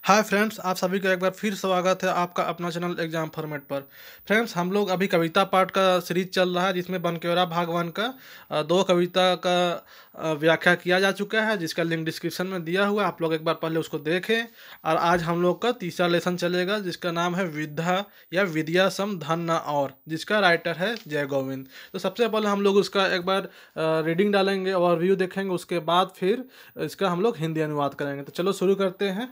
Hi friends, आप सभी का एक बार फिर स्वागत है आपका अपना चैनल एग्जाम फॉर्मेट पर। फ्रेंड्स, हम लोग अभी कविता पाठ का सीरीज चल रहा है जिसमें बनकेवरा भागवान का दो कविता का व्याख्या किया जा चुका है, जिसका लिंक डिस्क्रिप्शन में दिया हुआ है। आप लोग एक बार पहले उसको देखें। और आज हम लोग का तीसरा लेसन चलेगा जिसका नाम है विद्या या विद्या सम धन न और, जिसका राइटर है जय गोविंद। तो सबसे पहले हम लोग उसका एक बार रीडिंग डालेंगे और रिव्यू देखेंगे, उसके बाद फिर इसका हम लोग हिंदी अनुवाद करेंगे। तो चलो शुरू करते हैं।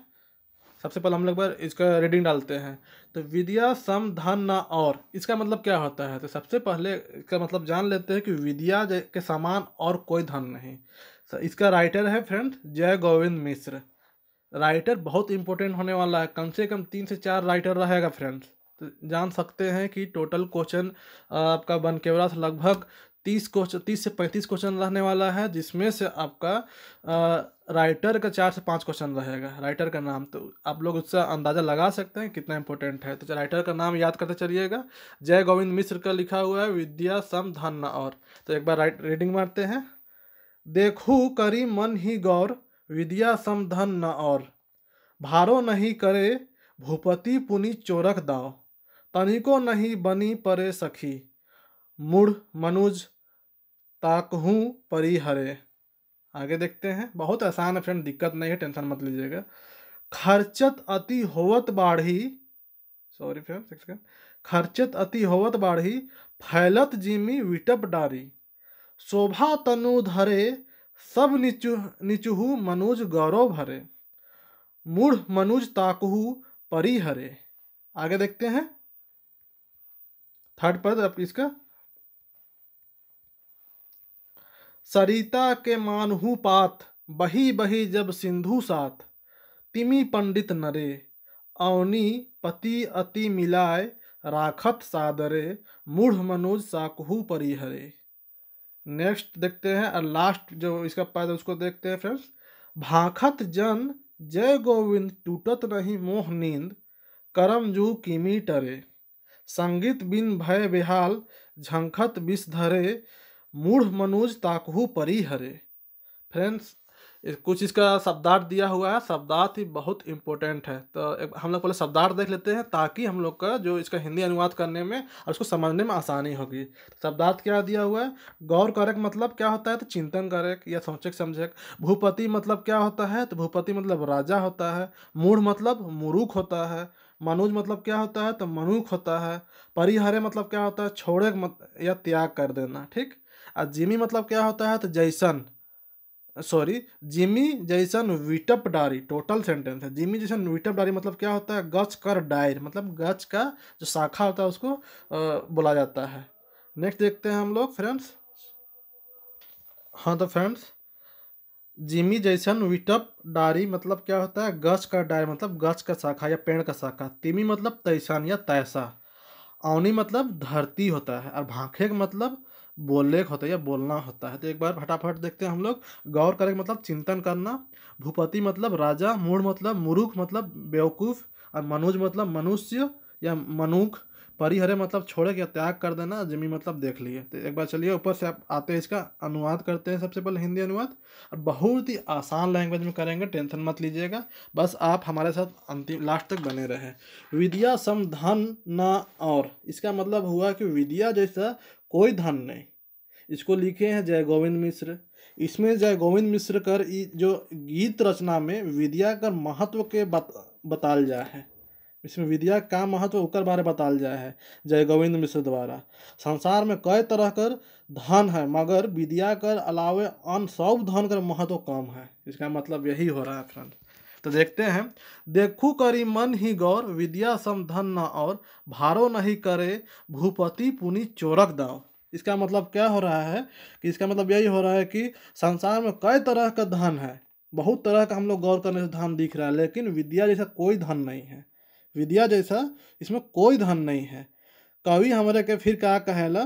सबसे पहले हम लोग बार इसका रीडिंग डालते हैं। तो विद्या सम धन न और, इसका मतलब क्या होता है? तो सबसे पहले इसका मतलब जान लेते हैं कि विद्या के समान और कोई धन नहीं। इसका राइटर है फ्रेंड जय गोविंद मिश्र। राइटर बहुत इंपॉर्टेंट होने वाला है, कम से कम 3 से 4 राइटर रहेगा फ्रेंड्स। तो जान सकते हैं कि टोटल क्वेश्चन आपका बनकेवरा से लगभग 30 से 35 क्वेश्चन रहने वाला है, जिसमें से आपका राइटर का 4 से 5 क्वेश्चन रहेगा। राइटर का नाम तो आप लोग उससे अंदाज़ा लगा सकते हैं कितना इंपॉर्टेंट है। तो राइटर का नाम याद करते चलिएगा। जय गोविंद मिश्र का लिखा हुआ है विद्या सम धन न और। तो एक बार रीडिंग मारते हैं। देखू करी मन ही गौर, विद्या सम धन न और, भारो नहीं करे भूपति पुनि चोरक दाव, तनिको नहीं बनी परे सखी, मूढ़ मनुज ताकहूँ परिहरे। आगे देखते हैं। बहुत आसान है फ्रेंड, दिक्कत नहीं है, टेंशन मत लीजिएगा। खर्चत अति होवत बाढ़ी, सॉरी फ्रेंड एक सेकंड। खर्चत अति होवत बाढ़ी, फैलत जिमी विटप डारी, शोभा तनु धरे सब निचुहु मनुज गौरव भरे, मूढ़ मनुज ताकहु परिहरे। आगे देखते हैं थर्ड पद अब इसका। सरिता के मानहु पात, बही बही जब सिंधु साथ, तिमी पंडित नरे, अवनी पति अति मिलाय, राखत सादरे, मूढ़ मनुज साकहु परिहरे। नेक्स्ट देखते हैं और लास्ट जो इसका पद है उसको देखते हैं फ्रेंड्स। भाखत जन जय गोविंद टूटत नहीं मोह नींद, करम जू किमी टरे, संगीत बिन भय बेहाल, झंखत विष धरे, मूढ़ मनुज ताकहु परिहरे। फ्रेंड्स, कुछ इसका शब्दार्थ दिया हुआ है। शब्दार्थ ही बहुत इंपॉर्टेंट है। तो हम लोग पहले शब्दार्थ देख लेते हैं, ताकि हम लोग का जो इसका हिंदी अनुवाद करने में और उसको समझने में आसानी होगी। शब्दार्थ क्या दिया हुआ है? गौर करक मतलब क्या होता है? तो चिंतन करक या सोचक समझक। भूपति मतलब क्या होता है? तो भूपति मतलब राजा होता है। मूढ़ मतलब मूर्ख होता है। मनुज मतलब क्या होता है? तो मनुख होता है। परिहरे मतलब क्या होता है? छोड़े या त्याग कर देना। ठीक। और जिमी मतलब क्या होता है? तो जैसन, सॉरी, जिमी जैसन विटप डारी। टोटल सेंटेंस है। जिमी जैसन विटप डारी मतलब क्या होता है? गच कर डायर, मतलब गच का जो शाखा होता है उसको बोला जाता है। नेक्स्ट देखते हैं हम लोग फ्रेंड्स। हाँ तो फ्रेंड्स, जिमी जैसन विटप डारी मतलब क्या होता है? गच का डायर मतलब गच का शाखा या पेड़ का शाखा। तिमी मतलब तैसान या तैसा। अवनी मतलब धरती होता है। और भाखे का मतलब बोलने का होता है या बोलना होता है। तो एक बार फटाफट देखते हैं हम लोग। गौर करें मतलब चिंतन करना। भूपति मतलब राजा। मूढ़ मतलब मूर्ख मतलब बेवकूफ़। और मनुज मतलब मनुष्य या मनुख। परिहरे मतलब छोड़े या त्याग कर देना। जिमी मतलब देख लिए। तो एक बार चलिए ऊपर से आप आते हैं, इसका अनुवाद करते हैं। सबसे पहले हिंदी अनुवाद, और बहुत ही आसान लैंग्वेज में करेंगे, टेंशन मत लीजिएगा। बस आप हमारे साथ अंतिम लास्ट तक बने रहें। विद्या सम धन न और, इसका मतलब हुआ कि विद्या जैसा कोई धन नहीं। इसको लिखे हैं जय गोविंद मिश्र। इसमें जय गोविंद मिश्र कर जो गीत रचना में विद्या का महत्व के बताल जाए है। इसमें विद्या का महत्व ओकर बारे बताल जाए है जय गोविंद मिश्र द्वारा। संसार में कई तरह कर धन है, मगर विद्या कर अलावे अन्य सब धन कर महत्व कम है। इसका मतलब यही हो रहा है फ्रेंड। तो देखते हैं। देखू करी मन ही गौर, विद्या सम धन न और, भारो नहीं करे भूपति पुनि चोरक दाव। इसका मतलब क्या हो रहा है? कि इसका मतलब यही हो रहा है कि संसार में कई तरह का धन है, बहुत तरह का हम लोग गौर करने से धन दिख रहा है, लेकिन विद्या जैसा कोई धन नहीं है। विद्या जैसा इसमें कोई धन नहीं है। कवि हमारे के फिर क्या कहेला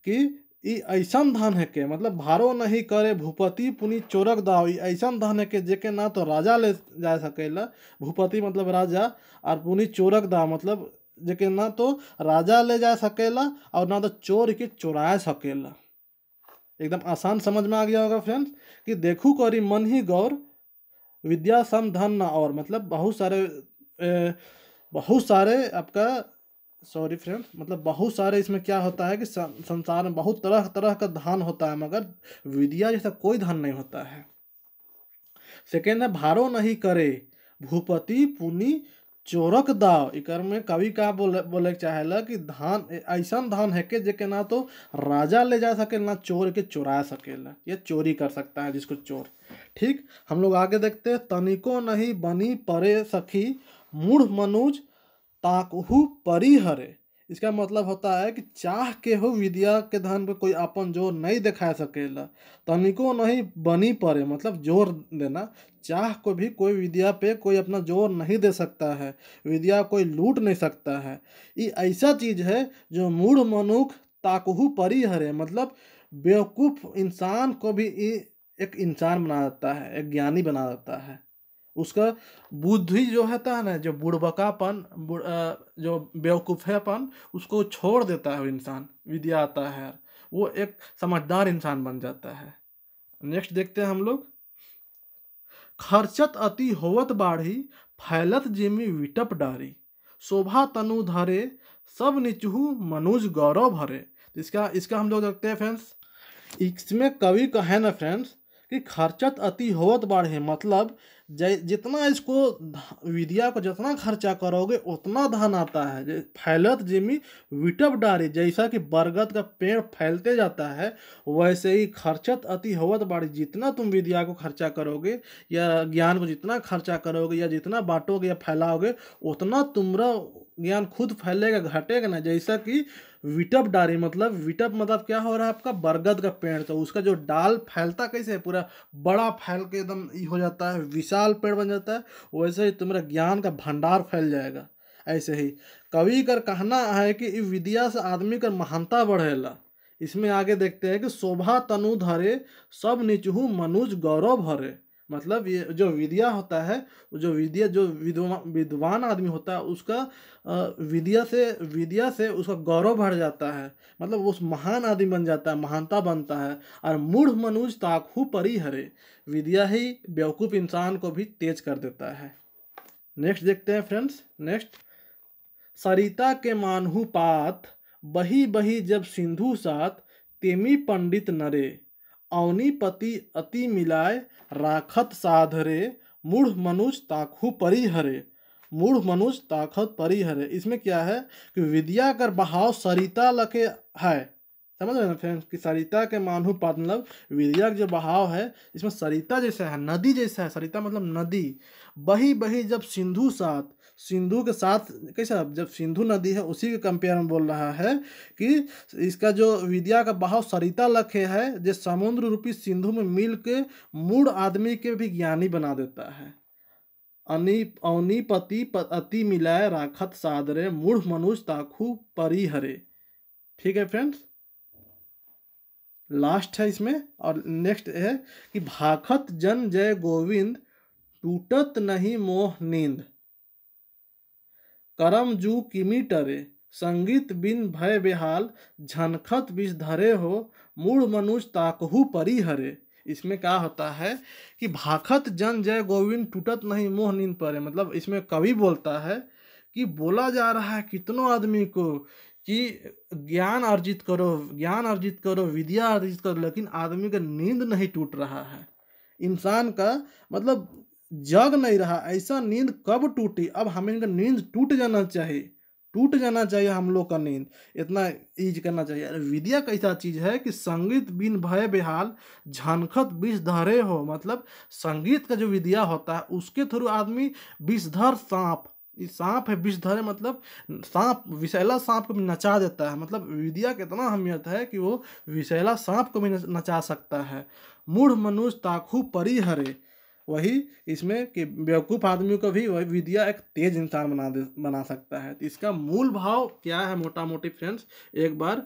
कि ई ऐसन धन है के, मतलब भारो नहीं करे भूपति पुनि चोरक दाव। ई ऐसन धन है के जेके ना तो राजा ले जा सकेला, भूपति मतलब राजा, और पुनि चोरक दाव मतलब जेके ना तो राजा ले जा सकेला और ना तो चोर के चुरा सकेला। एकदम आसान समझ में आ गया होगा फ्रेंड्स। कि देखू करी मन ही गौर, विद्या सम धन न और, मतलब बहुत सारे बहुत सारे आपका सॉरी फ्रेंड्स, मतलब बहुत सारे इसमें क्या होता है कि संसार में बहुत तरह तरह का धन होता है, मगर विद्या जैसा कोई धन नहीं होता है। सेकेंड है भारो नहीं करे भूपति पुनि चोरक दाव। इकर में कवि का बोले चाहेला कि धान ऐसा धान है कि जेके ना तो राजा ले जा सके ना चोर के चुरा सकेला, ये चोरी कर सकता है जिसको चोर। ठीक, हम लोग आगे देखते हैं। तनिको नहीं बनी परे सखी मूढ़ मनुज ताकहु परिहरे। इसका मतलब होता है कि चाह के हो विद्या के धन पे कोई अपन जोर नहीं दिखा सकेला। तनिको नहीं बनी पड़े मतलब जोर देना, चाह को भी कोई विद्या पे कोई अपना जोर नहीं दे सकता है, विद्या कोई लूट नहीं सकता है। ये ऐसा चीज है जो मूढ़ मनुख ताकहु परिहरे, मतलब बेवकूफ इंसान को भी ये एक इंसान बना देता है, एक ज्ञानी बना देता है। उसका बुद्धि जो होता है ना, जो बुड़बकापन जो बेवकूफ़ेपन, उसको छोड़ देता है इंसान, विद्या आता है, वो एक समझदार इंसान बन जाता है। नेक्स्ट देखते हैं हम लोग। खर्चत अति होवत बाढ़ी फैलत जिमी विटप डारी शोभा तनु धरे सब निचहु मनुज गौरव भरे। इसका इसका हम लोग देखते हैं फ्रेंड्स। इसमें कवि का है ना फ्रेंड्स कि खर्चत अति होवत बाढ़े, मतलब जितना इसको विद्या को जितना खर्चा करोगे उतना धन आता है। फैलत जिमी विटप डारी, जैसा कि बरगद का पेड़ फैलते जाता है वैसे ही खर्चत अति होवत बाढ़ी, जितना तुम विद्या को खर्चा करोगे या ज्ञान को जितना खर्चा करोगे या जितना बांटोगे या फैलाओगे उतना तुम्हारा ज्ञान खुद फैलेगा, घटेगा ना। जैसा कि विटप डारी, मतलब विटप मतलब क्या हो रहा है आपका बरगद का पेड़, तो उसका जो डाल फैलता कैसे है, पूरा बड़ा फैल के एकदम हो जाता है, विशाल पेड़ बन जाता है, वैसे ही तुम्हारा ज्ञान का भंडार फैल जाएगा। ऐसे ही कवि का कहना है कि इस विद्या से आदमी का महानता बढ़ेला। इसमें आगे देखते हैं कि शोभा तनु धरे सब निचहु मनुज गौरव भरे, मतलब ये जो विद्या होता है, जो विद्या जो विद्वान आदमी होता है उसका विद्या से उसका गौरव बढ़ जाता है, मतलब उस महान आदमी बन जाता है, महानता बनता है। और मूढ़ मनुज ताकहु परिहरे, विद्या ही बेवकूफ़ इंसान को भी तेज कर देता है। नेक्स्ट देखते हैं फ्रेंड्स। नेक्स्ट, सरिता के मानहु पात बही बही जब सिंधु साथ तेमी पंडित नरे अवनी पति अति मिलाए राखत साधरे मूढ़ मनुज ताकहु परिहरे। मूढ़ मनुज ताकत परिहरे, इसमें क्या है कि विद्या कर बहाव सरिता लखे है, समझ रहे ना फ्रेंड्स कि सरिता के मानहु पात मतलब विद्या का जो बहाव है इसमें सरिता जैसा है, नदी जैसा है। सरिता मतलब नदी, बही बही जब सिंधु साथ, सिंधु के साथ कैसा, जब सिंधु नदी है उसी के कंपेयर में बोल रहा है कि इसका जो विद्या का बहाव सरिता लखे है, जो समुद्र रूपी सिंधु में मिल के मूढ़ आदमी के भी ज्ञानी बना देता है। अवनी पति अति मिलाए राखत सादरे मूढ़ मनुज ताकहु परिहरे। ठीक है फ्रेंड्स, लास्ट है इसमें। और नेक्स्ट है कि भाखत जन जय गोविंद टूटत नहीं मोह नींद करम जू किमी टरे संगीत बिन भय बेहाल झनखत विष धरे हो मूढ़ मनुज ताकहु परिहरे। इसमें क्या होता है कि भाखत जन जय गोविंद टूटत नहीं मोह नींद परे, मतलब इसमें कवि बोलता है कि बोला जा रहा है कितनों आदमी को कि ज्ञान अर्जित करो, ज्ञान अर्जित करो, विद्या अर्जित करो, लेकिन आदमी का नींद नहीं टूट रहा है। इंसान का मतलब जग नहीं रहा, ऐसा नींद कब टूटी? अब हमें इनका नींद टूट जाना चाहिए, टूट जाना चाहिए हम लोग का नींद, इतना ईज करना चाहिए। अरे विद्या कैसा चीज है कि संगीत बिन भय बेहाल झनखत विष धरे हो, मतलब संगीत का जो विद्या होता है उसके थ्रू आदमी विषधर सांप, सांप है विषधर मतलब सांप, विषैला सांप को भी नचा देता है। मतलब विद्या की इतना अहमियत है कि वो विषैला सांप को भी नचा सकता है। मूढ़ मनुष्य ताकहु परिहरे, वही इसमें कि बेवकूफ़ आदमी को भी वही विद्या एक तेज इंसान बना सकता है। तो इसका मूल भाव क्या है मोटा मोटी फ्रेंड्स, एक बार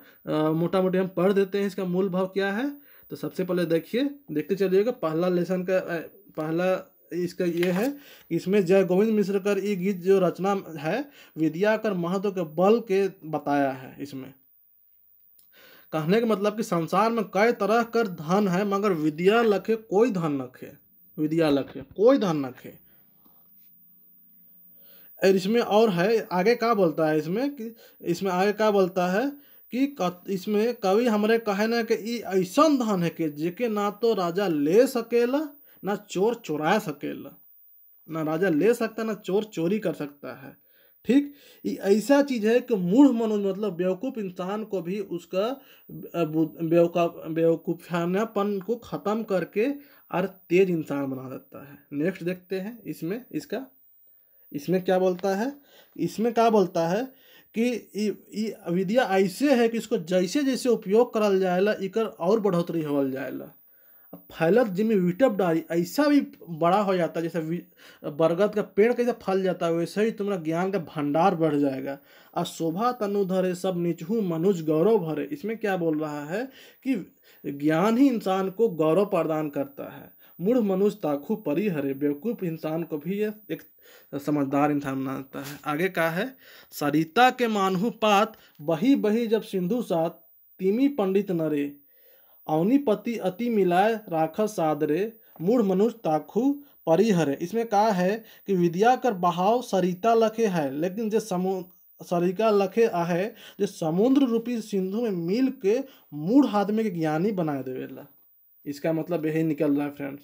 मोटा मोटी हम पढ़ देते हैं इसका मूल भाव क्या है। तो सबसे पहले देखते चलिएगा, पहला लेसन का पहला इसका ये है, इसमें जय गोविंद मिश्र कर ये गीत जो रचना है विद्या कर महत्व के बल के बताया है। इसमें कहने का मतलब कि संसार में कई तरह कर धन है मगर विद्या लखे कोई धन नखे, विद्या लखे कोई धन नखे। और इसमें और है, आगे क्या बोलता है इसमें कि इसमें आगे क्या बोलता है कि इसमें कवि हमरे कहे ना कि ई ऐसन धन है कि जेके ना तो राजा ले सकेला ना चोर चुरा सकेला। ना राजा ले सकता ना चोर चोरी कर सकता है। ठीक, ये ऐसा चीज है कि मूढ़ मनुष्य मतलब बेवकूफ इंसान को भी उसका बेवकूफानापन को खत्म करके और तेज इंसान बना देता है। नेक्स्ट देखते हैं इसमें इसका, इसमें क्या बोलता है, इसमें क्या बोलता है कि ई विद्या ऐसे है कि इसको जैसे जैसे उपयोग करल जाएला इकर और बढ़ोतरी होल जाएला। अब फैलत जिम्मे विटप डाली ऐसा भी बड़ा हो जाता है, जैसे बरगद का पेड़ कैसे फल जाता है वैसे ही तुम्हारा ज्ञान का भंडार बढ़ जाएगा। और शोभा तनु धरे सब निचहु मनुज गौरव भरे। इसमें क्या बोल रहा है कि ज्ञान ही इंसान को गौरव प्रदान करता है। मूढ़ मनुष्य ताखू परी हरे, बेवकूफ इंसान को भी ये एक समझदार इंसान बनाता है। आगे का है, सरिता के मानहु पात बही बही जब सिंधु सात, तिमी पंडित नरे अवनी पति अति मिलाए राख सादरे, मूढ़ मनुष्य ताखू परिहरे। इसमें कहा है कि विद्या कर बहाव सरिता लखे है, लेकिन जो सरिका लखे आहे जो समुद्र रूपी सिंधु में मिल के मूढ़ आदमी के ज्ञानी बना देवेला। इसका मतलब यही निकल रहा है फ्रेंड्स।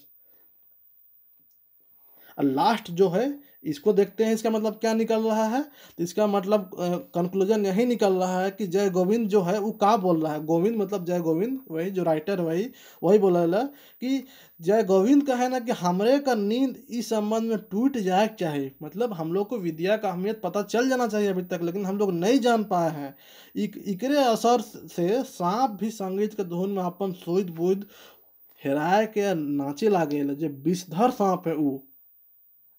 और लास्ट जो है इसको देखते हैं, इसका मतलब क्या निकल रहा है। तो इसका मतलब कंक्लूजन यही निकल रहा है कि जय गोविंद जो है वो क्या बोल रहा है। गोविंद मतलब जय गोविंद, वही जो राइटर वही वही बोल रहा है कि जय गोविंद का है ना कि हमरे का नींद इस संबंध में टूट जाए चाहिए। मतलब हम लोग को विद्या का अहमियत पता चल जाना चाहिए अभी तक, लेकिन हम लोग नहीं जान पाए हैं। इकरे असर से सांप भी संगीत के धुन में अपन सोच बुध हेराए के नाचे लागे, जो विषधर सांप है वो।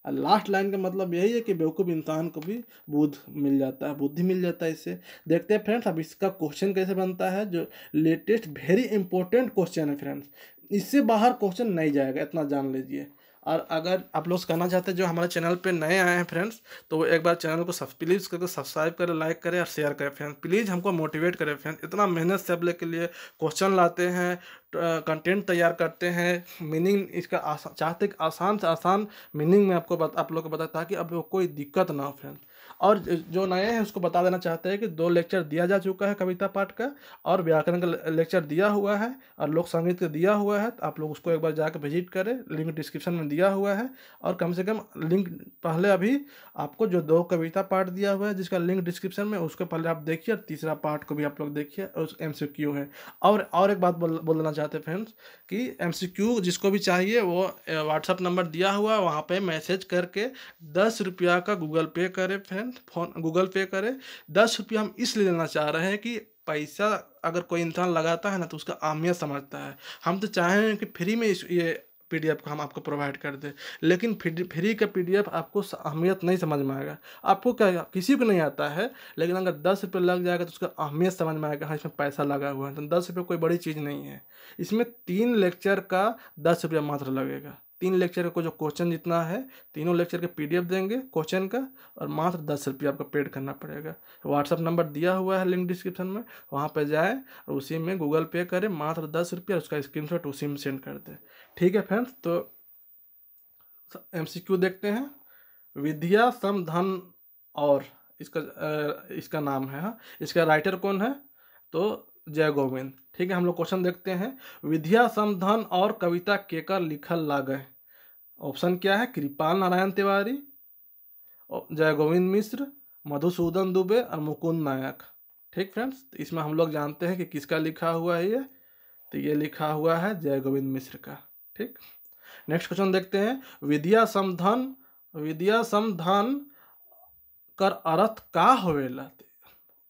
लास्ट लाइन का मतलब यही है कि बेवकूफ़ इंसान को भी बुद्ध मिल जाता है, बुद्धि मिल जाता है इससे। देखते हैं फ्रेंड्स अब इसका क्वेश्चन कैसे बनता है, जो लेटेस्ट वेरी इंपॉर्टेंट क्वेश्चन है फ्रेंड्स। इससे बाहर क्वेश्चन नहीं जाएगा, इतना जान लीजिए। और अगर आप लोग कहना चाहते हैं जो हमारे चैनल पे नए आए हैं फ्रेंड्स, तो वो एक बार चैनल को प्लीज़ करके सब्सक्राइब करें, लाइक करें और शेयर करें फ्रेंड्स। प्लीज़ हमको मोटिवेट करें फ्रेंड्स, इतना मेहनत से आप लोग के लिए क्वेश्चन लाते हैं, कंटेंट तैयार करते हैं, मीनिंग इसका चाहते कि आसान से आसान मीनिंग में आपको आप लोग को बताए ताकि अब कोई दिक्कत ना हो फ्रेंड्स। और जो नए हैं उसको बता देना चाहते हैं कि 2 लेक्चर दिया जा चुका है कविता पाठ का, और व्याकरण का लेक्चर दिया हुआ है, और लोक संगीत का दिया हुआ है। तो आप लोग उसको एक बार जाकर विजिट करें, लिंक डिस्क्रिप्शन में दिया हुआ है। और कम से कम लिंक पहले अभी आपको जो 2 कविता पाठ दिया हुआ है जिसका लिंक डिस्क्रिप्शन में, उसको पहले आप देखिए, और तीसरा पार्ट को भी आप लोग देखिए, उस MCQ है। और एक बात बोलना चाहते हैं फ्रेंड्स कि MCQ जिसको भी चाहिए वो व्हाट्सअप नंबर दिया हुआ है, वहाँ पे मैसेज करके 10 रुपया का गूगल पे करे फ्रेंड्स, फोन गूगल पे करे। 10 रुपया हम इसलिए लेना चाह रहे हैं कि पैसा अगर कोई इंसान लगाता है ना तो उसका अहमियत समझता है। हम तो चाहें कि फ्री में ये PDF को हम आपको प्रोवाइड कर दें, लेकिन फ्री का PDF आपको अहमियत नहीं समझ में आएगा। आपको क्या, किसी को नहीं आता है, लेकिन अगर 10 रुपये लग जाएगा तो उसका अहमियत समझ में आएगा, हाँ इसमें पैसा लगा हुआ है। तो 10 रुपये कोई बड़ी चीज़ नहीं है। इसमें 3 लेक्चर का 10 रुपया मात्र लगेगा। 3 लेक्चर का जो क्वेश्चन जितना है, तीनों लेक्चर के PDF देंगे क्वेश्चन का, और मात्र 10 रुपया आपको पेड करना पड़ेगा। व्हाट्सअप नंबर दिया हुआ है लिंक डिस्क्रिप्शन में, वहाँ पर जाए और उसी में गूगल पे करें, मात्र 10 रुपया, उसका स्क्रीनशॉट उसी में सेंड कर दे। ठीक है फ्रेंड्स, तो MCQ देखते हैं। विद्या सम धन और इसका नाम है, हाँ इसका राइटर कौन है, तो जय गोविंद। ठीक है, हम लोग क्वेश्चन देखते हैं। विद्या सम धन और कविता केकर लिखल लागे। ऑप्शन क्या है, कृपाल नारायण तिवारी, जय गोविंद मिश्र, मधुसूदन दुबे और मुकुंद नायक। ठीक फ्रेंड्स, तो इसमें हम लोग जानते हैं कि किसका लिखा हुआ है ये, तो ये लिखा हुआ है जय गोविंद मिश्र का। ठीक, नेक्स्ट क्वेश्चन देखते हैं। विद्या समधन कर अर्थ का होवेला।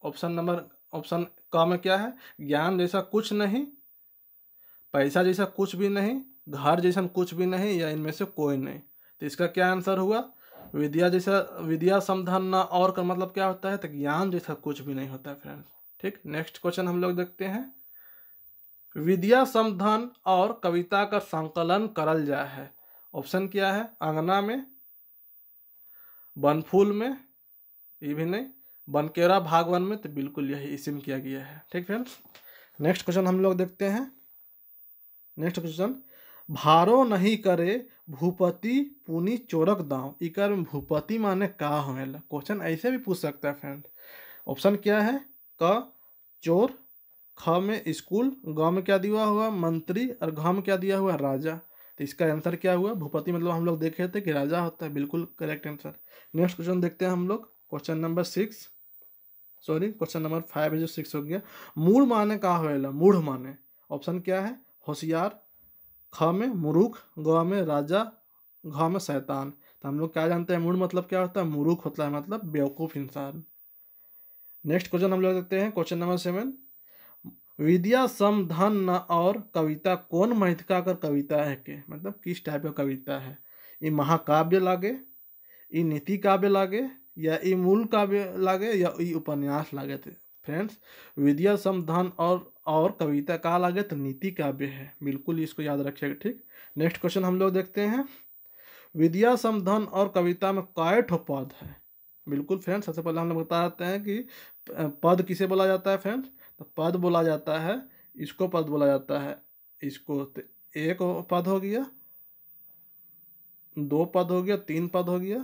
ऑप्शन क में क्या है, ज्ञान जैसा कुछ नहीं, पैसा जैसा कुछ भी नहीं, घर जैसा कुछ भी नहीं, या इनमें से कोई नहीं। तो इसका क्या आंसर हुआ, विद्या समधन ना और का मतलब क्या होता है, तो ज्ञान जैसा कुछ भी नहीं होता है फ्रेंड्स। ठीक, नेक्स्ट क्वेश्चन हम लोग देखते हैं। विद्या समधन और कविता का संकलन करल जाए है। ऑप्शन क्या है, अंगना में, बनफूल में, ये भी नहीं, बनकेरा भागवन में, तो बिल्कुल यही इसी में किया गया है। ठीक फ्रेंड्स, नेक्स्ट क्वेश्चन हम लोग देखते हैं। नेक्स्ट क्वेश्चन, भारो नहीं करे भूपति पुनि चोरक दाव। इकर में भूपति माने का होएला, क्वेश्चन ऐसे भी पूछ सकता है फ्रेंड। ऑप्शन क्या है? क चोर, ख में स्कूल, ग में क्या दिया हुआ मंत्री, और घ में क्या दिया हुआ राजा। तो इसका आंसर क्या हुआ? भूपति मतलब हम लोग देखे थे कि राजा होता है, बिल्कुल करेक्ट आंसर। नेक्स्ट क्वेश्चन देखते हैं हम लोग, question number 6, sorry question number 5 है जो 6 हो गया। मूढ़ माने का होएला? मूढ़ माने, ऑप्शन क्या है? होशियार, ख में मूर्ख, ग में राजा, घ में शैतान। तो हम लोग क्या जानते हैं मूढ़ मतलब क्या होता है? मूर्ख होता है, मतलब बेवकूफ़ इंसान। नेक्स्ट क्वेश्चन हम लोग देखते हैं, क्वेश्चन नंबर 7। विद्या सम धन न और कविता कौन महिका कर कविता है के, मतलब किस टाइप का कविता है? ये महाकाव्य लागे, ये नीति काव्य लागे, या ये मूल काव्य लागे, या ये उपन्यास लागे? थे फ्रेंड्स, विद्या सम धन और कविता का लागे तो नीति काव्य है, बिल्कुल इसको याद रखिएगा, ठीक। नेक्स्ट क्वेश्चन हम लोग देखते हैं, विद्या सम धन और कविता में काय ठो पद है? बिल्कुल फ्रेंड्स, सबसे पहले हम लोग बताते हैं कि पद किसे बोला जाता है फ्रेंड्स। तो पद बोला जाता है, इसको पद बोला जाता है, इसको। तो एक पद हो गया, दो पद हो गया, तीन पद हो गया,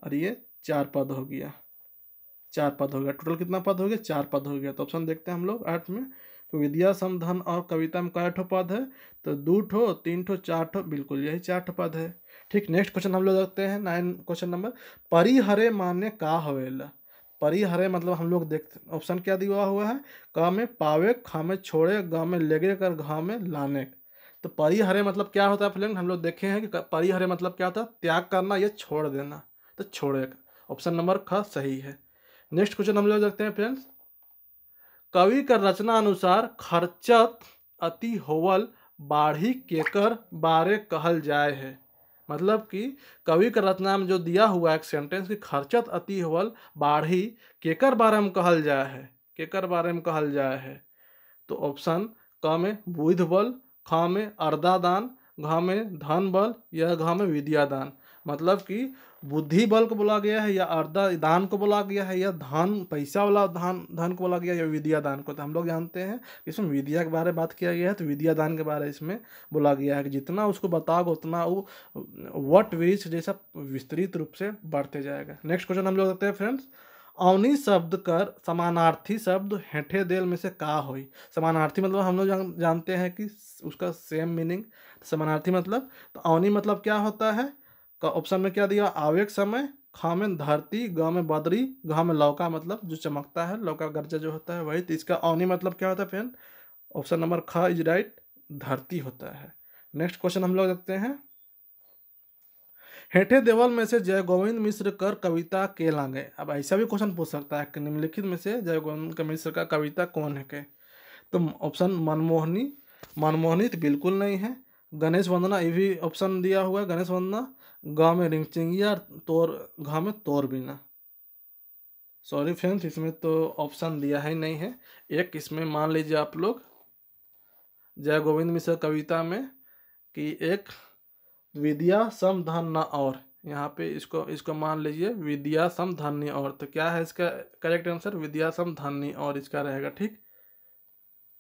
और ये चार पद हो गया। चार पद हो गया, टोटल कितना पद हो गया? चार पद हो गया। तो ऑप्शन देखते हैं हम लोग 8 में। तो विद्या सम धन और कविता में काय ठो पद है? तो 2 ठो, 3 ठो, 4 ठो, बिल्कुल यही 4 ठो पद है, ठीक। नेक्स्ट क्वेश्चन हम लोग देखते हैं 9 क्वेश्चन नंबर। परिहरे माने का होवेला? परिहरे मतलब हम लोग देखते, ऑप्शन क्या दिया हुआ है? क में पावे, ख में छोड़े, ग में लेगे, कर घ में लाने। तो परिहरे मतलब क्या होता है फ्रेंड? हम लोग देखे हैं कि परिहरे मतलब क्या होता है? त्याग करना या छोड़ देना, तो छोड़े। ऑप्शन नंबर ख सही है। नेक्स्ट क्वेश्चन हम लोग देखते हैं फ्रेंड्स, कवि का रचना अनुसार खर्चत अति होवल बाढ़ी केकर बारे कहल जाए है। मतलब कि कवि का रचना में जो दिया हुआ एक सेंटेंस कि खर्चत अति होवल बाढ़ी केकर बारे में कहल जाए है, केकर बारे में कहल जाए है। तो ऑप्शन क में बुध बल, ख में अर्धा दान, घ में धन बल, या घ में विद्या दान। मतलब कि बुद्धि बल को बोला गया है, या अर्धा दान को बोला गया है, या धन पैसा वाला धन को बोला गया है, या विद्या दान को। तो हम लोग जानते हैं कि इसमें विद्या के बारे में बात किया गया है, तो विद्या दान के बारे में इसमें बोला गया है कि जितना उसको बताओगे उतना वो वट वृक्ष जैसा विस्तृत रूप से बढ़ते जाएगा। नेक्स्ट क्वेश्चन हम लोग देखते हैं फ्रेंड्स, अवनी शब्द कर समानार्थी शब्द हेठे देल में से का होई? समानार्थी मतलब हम लोग जानते हैं कि उसका सेम मीनिंग। समानार्थी मतलब, तो अवनी मतलब क्या होता है? का ऑप्शन में क्या दिया? आवेग समय, ख में धरती, ग में बदरी, घ में लौका, मतलब जो चमकता है, लौका गर्जा जो होता है वही। तो इसका अवनी मतलब क्या होता है फ्रेंड? ऑप्शन नंबर ख इज राइट, धरती होता है। नेक्स्ट क्वेश्चन हम लोग देखते हैं, हेठे देवल में से जय गोविंद मिश्र कर कविता के लागे। अब ऐसा भी क्वेश्चन पूछ सकता है कि निम्नलिखित में से जय गोविंद मिश्र का कविता कौन है के? तो ऑप्शन मनमोहनी, मनमोहनी तो बिल्कुल नहीं है। गणेश वंदना, ये भी ऑप्शन दिया हुआ है, गणेश वंदना। ग में रिंगचिंगिया, तोर, घ में तोर बिना। सॉरी फ्रेंड्स, इसमें तो ऑप्शन दिया ही नहीं है। एक इसमें मान लीजिए आप लोग जय गोविंद मिश्र कविता में कि एक विद्या सम धन न और, यहाँ पे इसको मान लीजिए विद्या सम धन्य और। तो क्या है इसका करेक्ट आंसर? विद्या सम धन्य और इसका रहेगा, ठीक।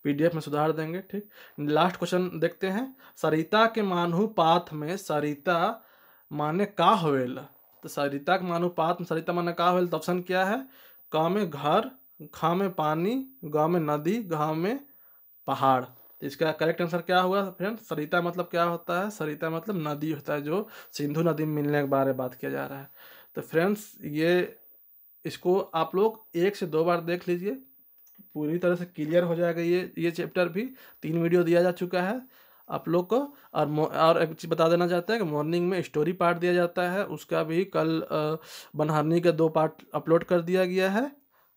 पीडीएफ में सुधार देंगे, ठीक। लास्ट क्वेश्चन देखते हैं, सरिता के मानुपात में सरिता माने का होवेला? तो सरिता के मानुपात में सरिता माने का होवेला? तो ऑप्शन क्या है? क में घर, ख में पानी, ग में नदी, घ में पहाड़। तो इसका करेक्ट आंसर क्या हुआ फ्रेंड्स? सरिता मतलब क्या होता है? सरिता मतलब नदी होता है, जो सिंधु नदी में मिलने के बारे में बात किया जा रहा है। तो फ्रेंड्स ये इसको आप लोग 1 से 2 बार देख लीजिए, पूरी तरह से क्लियर हो जाएगा। ये चैप्टर भी 3 वीडियो दिया जा चुका है आप लोग को। और एक चीज़ बता देना चाहते हैं कि मॉर्निंग में स्टोरी पार्ट दिया जाता है, उसका भी कल बनहारनी के 2 पार्ट अपलोड कर दिया गया है,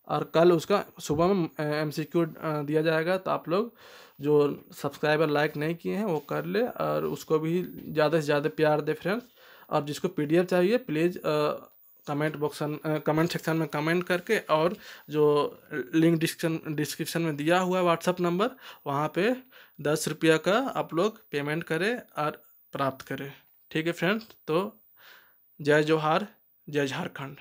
और कल उसका सुबह में MCQ दिया जाएगा। तो आप लोग जो सब्सक्राइबर लाइक नहीं किए हैं वो कर ले, और उसको भी ज़्यादा से ज़्यादा प्यार दे फ्रेंड्स। और जिसको PDF चाहिए प्लीज़ कमेंट सेक्शन में कमेंट करके, और जो लिंक डिस्क्रिप्शन में दिया हुआ है व्हाट्सअप नंबर, वहाँ पे 10 रुपया का आप लोग पेमेंट करें और प्राप्त करें, ठीक है फ्रेंड्स। तो जय जोहार, जय झारखंड।